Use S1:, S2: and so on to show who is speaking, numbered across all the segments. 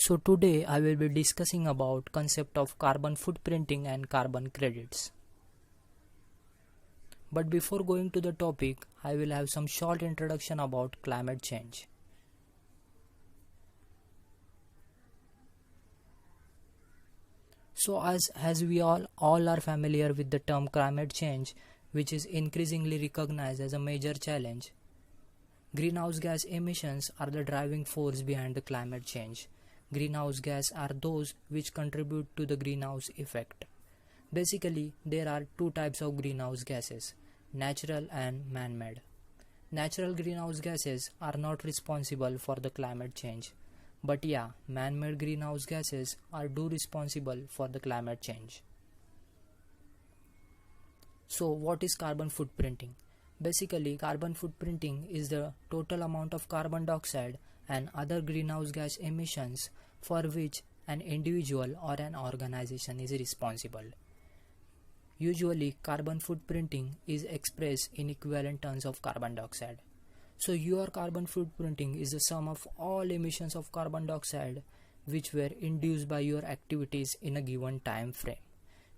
S1: So today I will be discussing about concept of carbon footprinting and carbon credits. But before going to the topic, I will have some short introduction about climate change. So as we all are familiar with the term climate change, which is increasingly recognized as a major challenge, greenhouse gas emissions are the driving force behind the climate change. Greenhouse gas are those which contribute to the greenhouse effect. Basically, there are two types of greenhouse gases, natural and man-made. Natural greenhouse gases are not responsible for the climate change. But yeah, man-made greenhouse gases are responsible for the climate change. So what is carbon footprinting? Basically, carbon footprinting is the total amount of carbon dioxide and other greenhouse gas emissions for which an individual or an organization is responsible. Usually, carbon footprinting is expressed in equivalent tons of carbon dioxide. So your carbon footprinting is the sum of all emissions of carbon dioxide which were induced by your activities in a given time frame.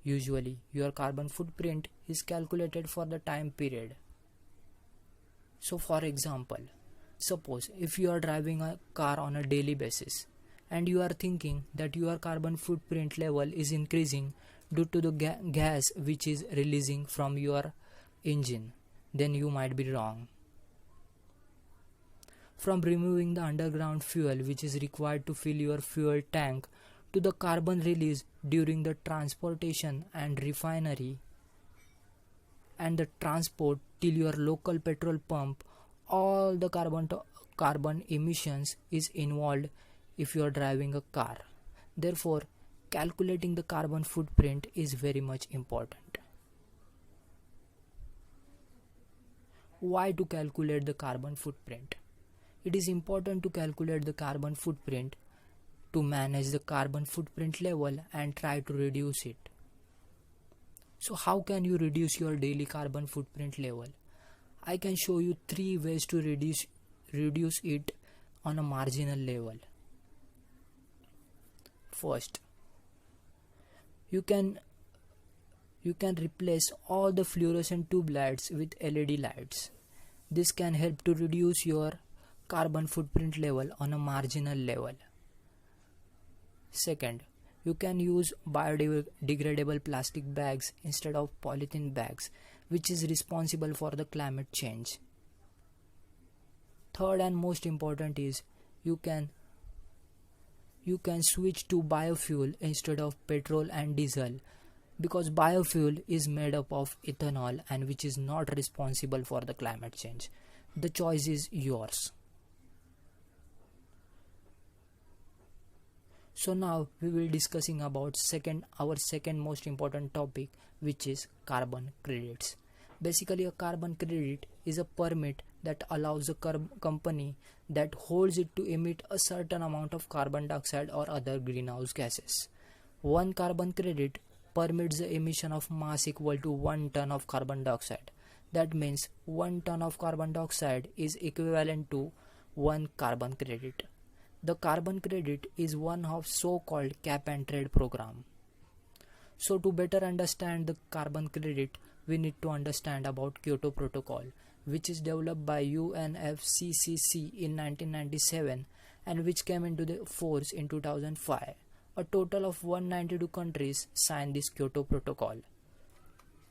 S1: Usually, your carbon footprint is calculated for the time period. So for example, suppose if you are driving a car on a daily basis and you are thinking that your carbon footprint level is increasing due to the gas which is releasing from your engine, then you might be wrong. From removing the underground fuel which is required to fill your fuel tank to the carbon release during the transportation and refinery and the transport till your local petrol pump, all the carbon emissions is involved if you are driving a car. Therefore, calculating the carbon footprint is very much important. Why to calculate the carbon footprint? It is important to calculate the carbon footprint to manage the carbon footprint level and try to reduce it. So how can you reduce your daily carbon footprint level? I can show you 3 ways to reduce it on a marginal level. First, you can replace all the fluorescent tube lights with LED lights. This can help to reduce your carbon footprint level on a marginal level. Second, you can use biodegradable plastic bags instead of polythene bags, which is responsible for the climate change. Third and most important is you can switch to biofuel instead of petrol and diesel, because biofuel is made up of ethanol and which is not responsible for the climate change. The choice is yours. So now we will discussing about our second most important topic, which is carbon credits. Basically, a carbon credit is a permit that allows a company that holds it to emit a certain amount of carbon dioxide or other greenhouse gases. One carbon credit permits the emission of mass equal to 1 ton of carbon dioxide. That means 1 ton of carbon dioxide is equivalent to 1 carbon credit. The carbon credit is one of so-called cap and trade program. So to better understand the carbon credit, we need to understand about Kyoto Protocol, which is developed by UNFCCC in 1997 and which came into the force in 2005. A total of 192 countries signed this Kyoto Protocol.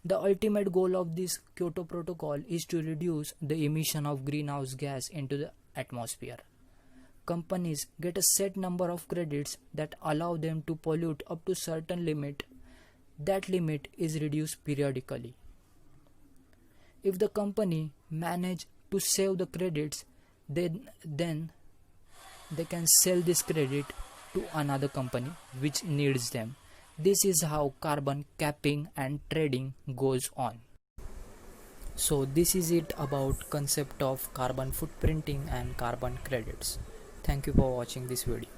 S1: The ultimate goal of this Kyoto Protocol is to reduce the emission of greenhouse gas into the atmosphere. Companies get a set number of credits that allow them to pollute up to certain limit. That limit is reduced periodically. If the company manage to save the credits, then they can sell this credit to another company which needs them. This is how carbon capping and trading goes on. So this is it about concept of carbon footprinting and carbon credits. Thank you for watching this video.